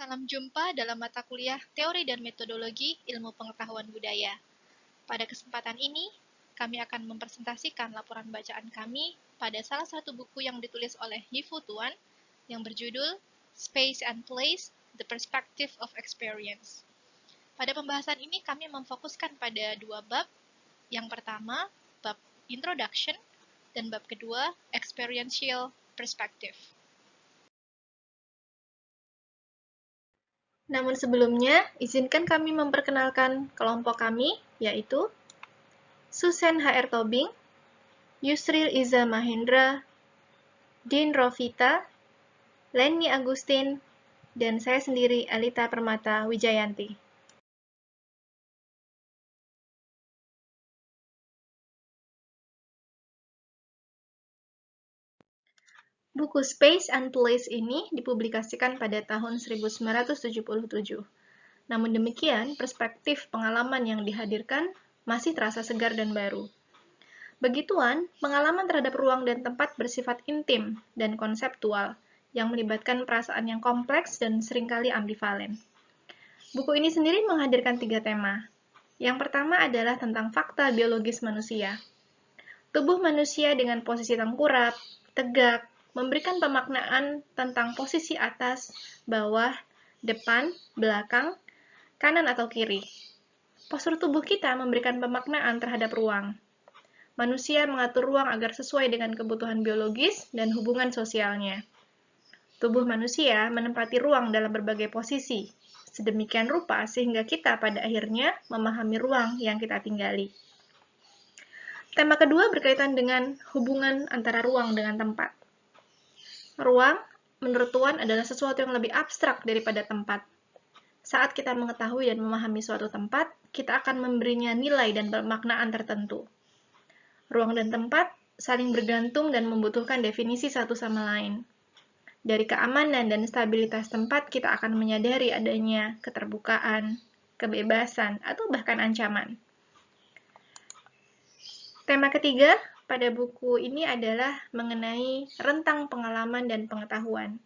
Salam jumpa dalam mata kuliah Teori dan Metodologi Ilmu Pengetahuan Budaya. Pada kesempatan ini, kami akan mempresentasikan laporan bacaan kami pada salah satu buku yang ditulis oleh Yifu Tuan yang berjudul Space and Place: The Perspective of Experience. Pada pembahasan ini kami memfokuskan pada dua bab. Yang pertama, bab Introduction, dan bab kedua, Experiential Perspective. Namun sebelumnya, izinkan kami memperkenalkan kelompok kami, yaitu Susan H.R. Tobing, Yusril Iza Mahendra, Din Rovita, Lenny Agustin, dan saya sendiri, Alita Permata Wijayanti. Buku Space and Place ini dipublikasikan pada tahun 1977. Namun demikian, perspektif pengalaman yang dihadirkan masih terasa segar dan baru. Begituan, pengalaman terhadap ruang dan tempat bersifat intim dan konseptual, yang melibatkan perasaan yang kompleks dan seringkali ambivalen. Buku ini sendiri menghadirkan 3 tema. Yang pertama adalah tentang fakta biologis manusia. Tubuh manusia dengan posisi tengkurap, tegak, memberikan pemaknaan tentang posisi atas, bawah, depan, belakang, kanan atau kiri. Postur tubuh kita memberikan pemaknaan terhadap ruang. Manusia mengatur ruang agar sesuai dengan kebutuhan biologis dan hubungan sosialnya. Tubuh manusia menempati ruang dalam berbagai posisi, sedemikian rupa sehingga kita pada akhirnya memahami ruang yang kita tinggali. Tema kedua berkaitan dengan hubungan antara ruang dengan tempat. Ruang, menurut Tuan, adalah sesuatu yang lebih abstrak daripada tempat. Saat kita mengetahui dan memahami suatu tempat, kita akan memberinya nilai dan pemaknaan tertentu. Ruang dan tempat saling bergantung dan membutuhkan definisi satu sama lain. Dari keamanan dan stabilitas tempat, kita akan menyadari adanya keterbukaan, kebebasan, atau bahkan ancaman. Tema ketiga pada buku ini adalah mengenai rentang pengalaman dan pengetahuan.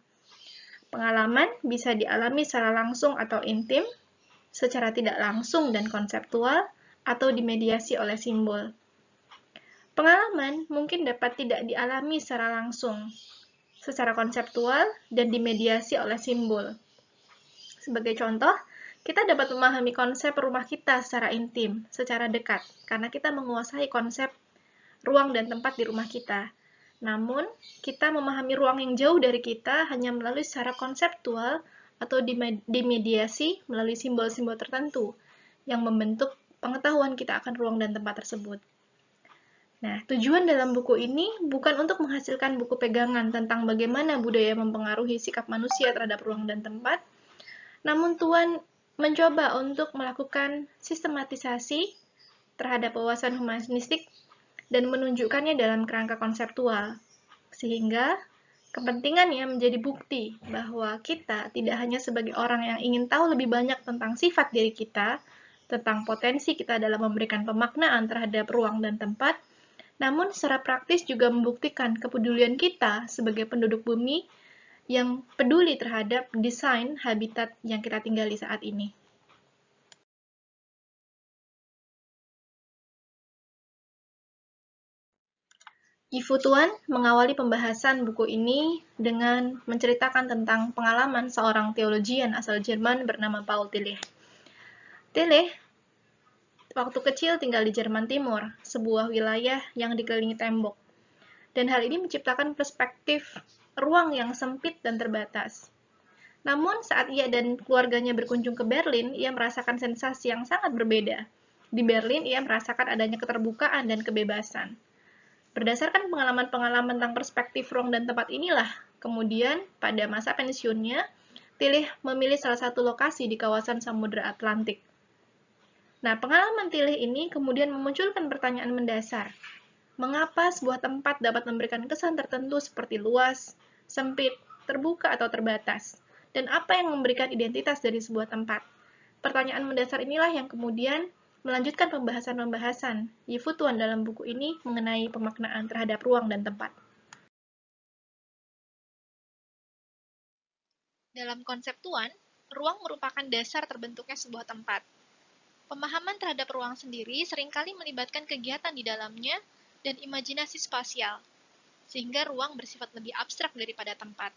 Pengalaman bisa dialami secara langsung atau intim, secara tidak langsung dan konseptual, atau dimediasi oleh simbol. Pengalaman mungkin dapat tidak dialami secara langsung, secara konseptual, dan dimediasi oleh simbol. Sebagai contoh, kita dapat memahami konsep rumah kita secara intim, secara dekat, karena kita menguasai konsep ruang dan tempat di rumah kita. Namun, kita memahami ruang yang jauh dari kita hanya melalui secara konseptual atau dimediasi melalui simbol-simbol tertentu yang membentuk pengetahuan kita akan ruang dan tempat tersebut. Nah, tujuan dalam buku ini bukan untuk menghasilkan buku pegangan tentang bagaimana budaya mempengaruhi sikap manusia terhadap ruang dan tempat, namun Tuan mencoba untuk melakukan sistematisasi terhadap wawasan humanistik dan menunjukkannya dalam kerangka konseptual, sehingga kepentingannya menjadi bukti bahwa kita tidak hanya sebagai orang yang ingin tahu lebih banyak tentang sifat diri kita, tentang potensi kita dalam memberikan pemaknaan terhadap ruang dan tempat, namun secara praktis juga membuktikan kepedulian kita sebagai penduduk bumi yang peduli terhadap desain habitat yang kita tinggali saat ini. Yifu Tuan mengawali pembahasan buku ini dengan menceritakan tentang pengalaman seorang teologian asal Jerman bernama Paul Tillich. Tillich waktu kecil tinggal di Jerman Timur, sebuah wilayah yang dikelilingi tembok. Dan hal ini menciptakan perspektif ruang yang sempit dan terbatas. Namun, saat ia dan keluarganya berkunjung ke Berlin, ia merasakan sensasi yang sangat berbeda. Di Berlin, ia merasakan adanya keterbukaan dan kebebasan. Berdasarkan pengalaman-pengalaman tentang perspektif ruang dan tempat inilah, kemudian pada masa pensiunnya, Tillich memilih salah satu lokasi di kawasan Samudra Atlantik. Nah, pengalaman Tillich ini kemudian memunculkan pertanyaan mendasar. Mengapa sebuah tempat dapat memberikan kesan tertentu seperti luas, sempit, terbuka, atau terbatas? Dan apa yang memberikan identitas dari sebuah tempat? Pertanyaan mendasar inilah yang kemudian melanjutkan pembahasan-pembahasan Yifu Tuan dalam buku ini mengenai pemaknaan terhadap ruang dan tempat. Dalam konsep Tuan, ruang merupakan dasar terbentuknya sebuah tempat. Pemahaman terhadap ruang sendiri seringkali melibatkan kegiatan di dalamnya dan imajinasi spasial, sehingga ruang bersifat lebih abstrak daripada tempat.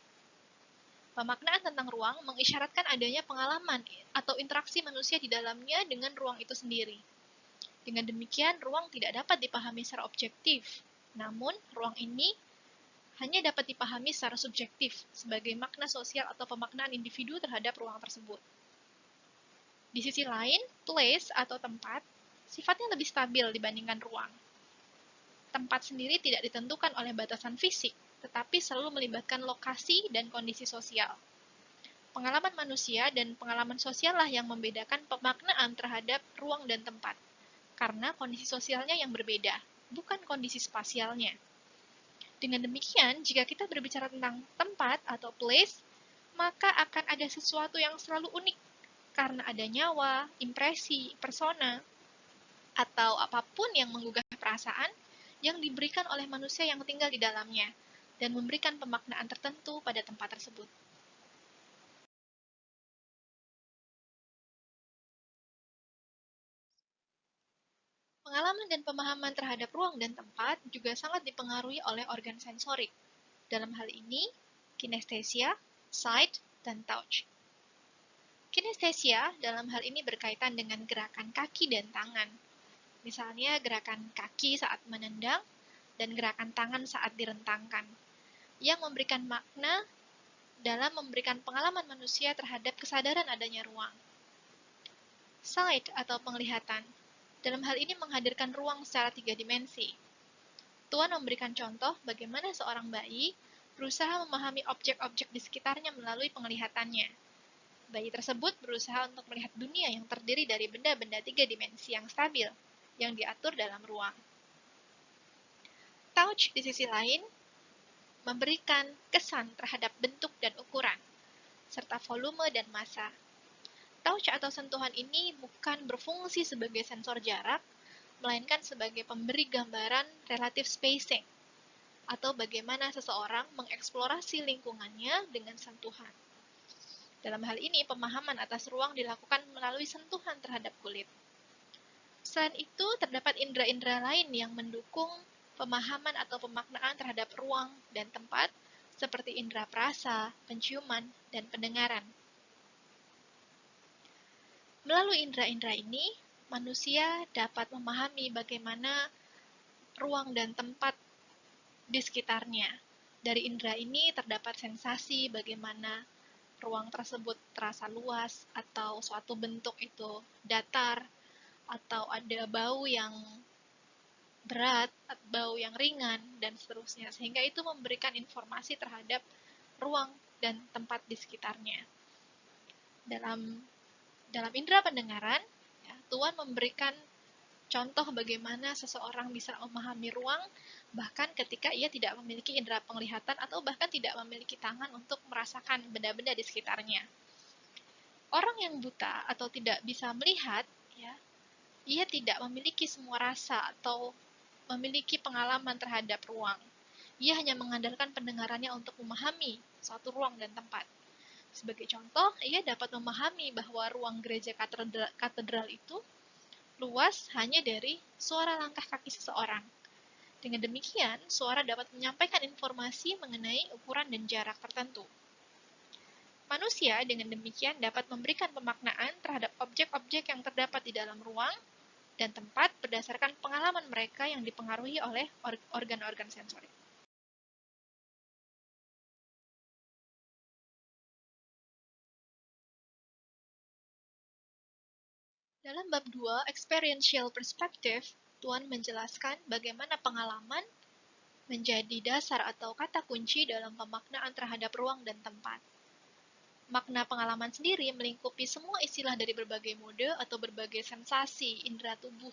Pemaknaan tentang ruang mengisyaratkan adanya pengalaman atau interaksi manusia di dalamnya dengan ruang itu sendiri. Dengan demikian, ruang tidak dapat dipahami secara objektif, namun ruang ini hanya dapat dipahami secara subjektif sebagai makna sosial atau pemaknaan individu terhadap ruang tersebut. Di sisi lain, place atau tempat sifatnya lebih stabil dibandingkan ruang. Tempat sendiri tidak ditentukan oleh batasan fisik, tetapi selalu melibatkan lokasi dan kondisi sosial. Pengalaman manusia dan pengalaman sosial lah yang membedakan pemaknaan terhadap ruang dan tempat, karena kondisi sosialnya yang berbeda, bukan kondisi spasialnya. Dengan demikian, jika kita berbicara tentang tempat atau place, maka akan ada sesuatu yang selalu unik, karena ada nyawa, impresi, persona, atau apapun yang menggugah perasaan yang diberikan oleh manusia yang tinggal di dalamnya, dan memberikan pemaknaan tertentu pada tempat tersebut. Pengalaman dan pemahaman terhadap ruang dan tempat juga sangat dipengaruhi oleh organ sensorik. Dalam hal ini, kinestesia, sight, dan touch. Kinestesia dalam hal ini berkaitan dengan gerakan kaki dan tangan. Misalnya gerakan kaki saat menendang dan gerakan tangan saat direntangkan, yang memberikan makna dalam memberikan pengalaman manusia terhadap kesadaran adanya ruang. Sight atau penglihatan, dalam hal ini menghadirkan ruang secara 3 dimensi. Tuan memberikan contoh bagaimana seorang bayi berusaha memahami objek-objek di sekitarnya melalui penglihatannya. Bayi tersebut berusaha untuk melihat dunia yang terdiri dari benda-benda 3 dimensi yang stabil, yang diatur dalam ruang. Touch di sisi lain memberikan kesan terhadap bentuk dan ukuran, serta volume dan massa. Touch atau sentuhan ini bukan berfungsi sebagai sensor jarak, melainkan sebagai pemberi gambaran relative spacing, atau bagaimana seseorang mengeksplorasi lingkungannya dengan sentuhan. Dalam hal ini, pemahaman atas ruang dilakukan melalui sentuhan terhadap kulit. Selain itu, terdapat indera-indera lain yang mendukung pemahaman atau pemaknaan terhadap ruang dan tempat, seperti indera perasa, penciuman, dan pendengaran. Melalui indera-indera ini, manusia dapat memahami bagaimana ruang dan tempat di sekitarnya. Dari indera ini terdapat sensasi bagaimana ruang tersebut terasa luas, atau suatu bentuk itu datar, atau ada bau yang berat, bau yang ringan, dan seterusnya. Sehingga itu memberikan informasi terhadap ruang dan tempat di sekitarnya. Dalam indera pendengaran, ya, Tuan memberikan contoh bagaimana seseorang bisa memahami ruang, bahkan ketika ia tidak memiliki indera penglihatan atau bahkan tidak memiliki tangan untuk merasakan benda-benda di sekitarnya. Orang yang buta atau tidak bisa melihat, ya, ia tidak memiliki semua rasa atau memiliki pengalaman terhadap ruang. Ia hanya mengandalkan pendengarannya untuk memahami suatu ruang dan tempat. Sebagai contoh, ia dapat memahami bahwa ruang gereja katedral itu luas hanya dari suara langkah kaki seseorang. Dengan demikian, suara dapat menyampaikan informasi mengenai ukuran dan jarak tertentu. Manusia dengan demikian dapat memberikan pemaknaan terhadap objek-objek yang terdapat di dalam ruang dan tempat berdasarkan pengalaman mereka yang dipengaruhi oleh organ-organ sensorik. Dalam bab 2, Experiential Perspective, Tuan menjelaskan bagaimana pengalaman menjadi dasar atau kata kunci dalam pemaknaan terhadap ruang dan tempat. Makna pengalaman sendiri melingkupi semua istilah dari berbagai mode atau berbagai sensasi indera tubuh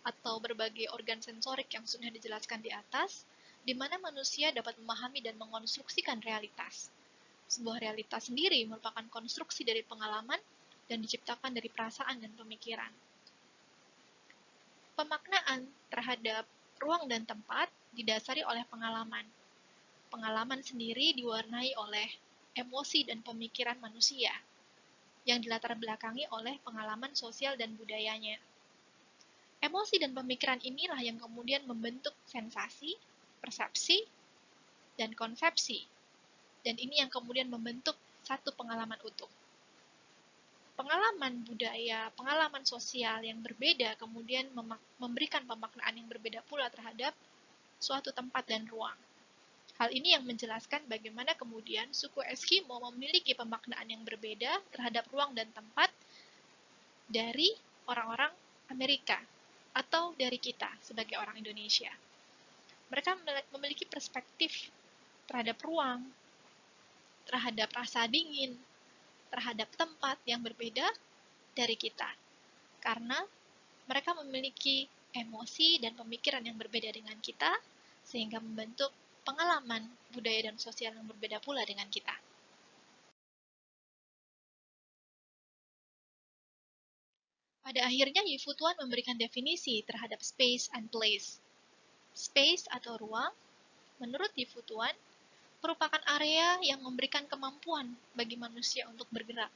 atau berbagai organ sensorik yang sudah dijelaskan di atas, di mana manusia dapat memahami dan mengonstruksikan realitas. Sebuah realitas sendiri merupakan konstruksi dari pengalaman dan diciptakan dari perasaan dan pemikiran. Pemaknaan terhadap ruang dan tempat didasari oleh pengalaman. Pengalaman sendiri diwarnai oleh emosi dan pemikiran manusia. yang dilatar belakangi oleh pengalaman sosial dan budayanya. Emosi dan pemikiran inilah yang kemudian membentuk sensasi, persepsi, dan konsepsi. Dan ini yang kemudian membentuk satu pengalaman utuh. Pengalaman budaya, pengalaman sosial yang berbeda kemudian memberikan pemaknaan yang berbeda pula terhadap suatu tempat dan ruang. Hal ini yang menjelaskan bagaimana kemudian suku Eskimo memiliki pemaknaan yang berbeda terhadap ruang dan tempat dari orang-orang Amerika atau dari kita sebagai orang Indonesia. Mereka memiliki perspektif terhadap ruang, terhadap rasa dingin, terhadap tempat yang berbeda dari kita. Karena mereka memiliki emosi dan pemikiran yang berbeda dengan kita, sehingga membentuk pengalaman budaya dan sosial yang berbeda pula dengan kita. Pada akhirnya, Yifu Tuan memberikan definisi terhadap space and place. Space atau ruang, menurut Yifu Tuan, merupakan area yang memberikan kemampuan bagi manusia untuk bergerak.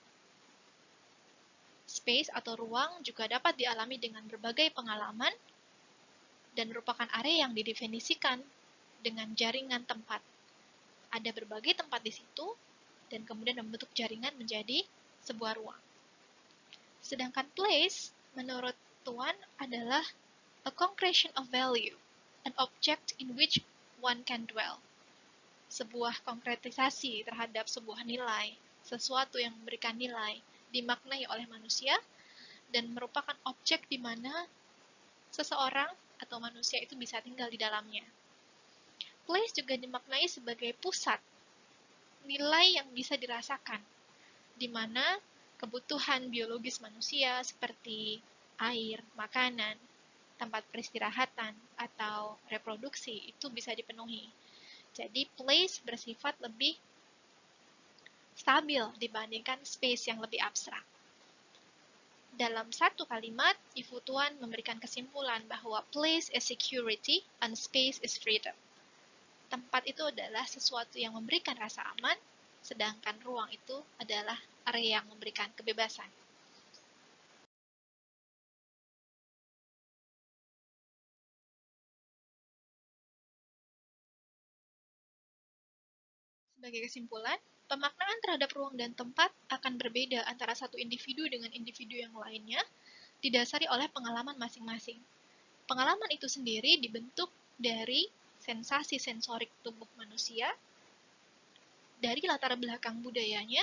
Space atau ruang juga dapat dialami dengan berbagai pengalaman dan merupakan area yang didefinisikan dengan jaringan tempat. Ada berbagai tempat di situ dan kemudian membentuk jaringan menjadi sebuah ruang. Sedangkan place, menurut Tuan, adalah a concretion of value, an object in which one can dwell. Sebuah konkretisasi terhadap sebuah nilai, sesuatu yang memberikan nilai, dimaknai oleh manusia, dan merupakan objek di mana seseorang atau manusia itu bisa tinggal di dalamnya. Place juga dimaknai sebagai pusat, nilai yang bisa dirasakan, di mana kebutuhan biologis manusia seperti air, makanan, tempat peristirahatan, atau reproduksi itu bisa dipenuhi. Jadi place bersifat lebih stabil dibandingkan space yang lebih abstrak. Dalam satu kalimat, Yifu Tuan memberikan kesimpulan bahwa place is security and space is freedom. Tempat itu adalah sesuatu yang memberikan rasa aman, sedangkan ruang itu adalah area yang memberikan kebebasan. Sebagai kesimpulan, pemaknaan terhadap ruang dan tempat akan berbeda antara satu individu dengan individu yang lainnya, didasari oleh pengalaman masing-masing. Pengalaman itu sendiri dibentuk dari sensasi sensorik tubuh manusia, dari latar belakang budayanya,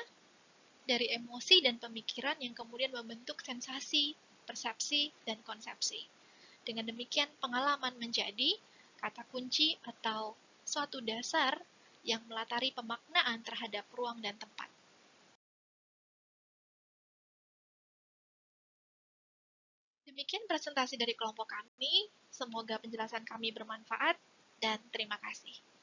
dari emosi dan pemikiran yang kemudian membentuk sensasi, persepsi, dan konsepsi. Dengan demikian, pengalaman menjadi kata kunci atau suatu dasar yang melatari pemaknaan terhadap ruang dan tempat. Demikian presentasi dari kelompok kami. Semoga penjelasan kami bermanfaat, dan terima kasih.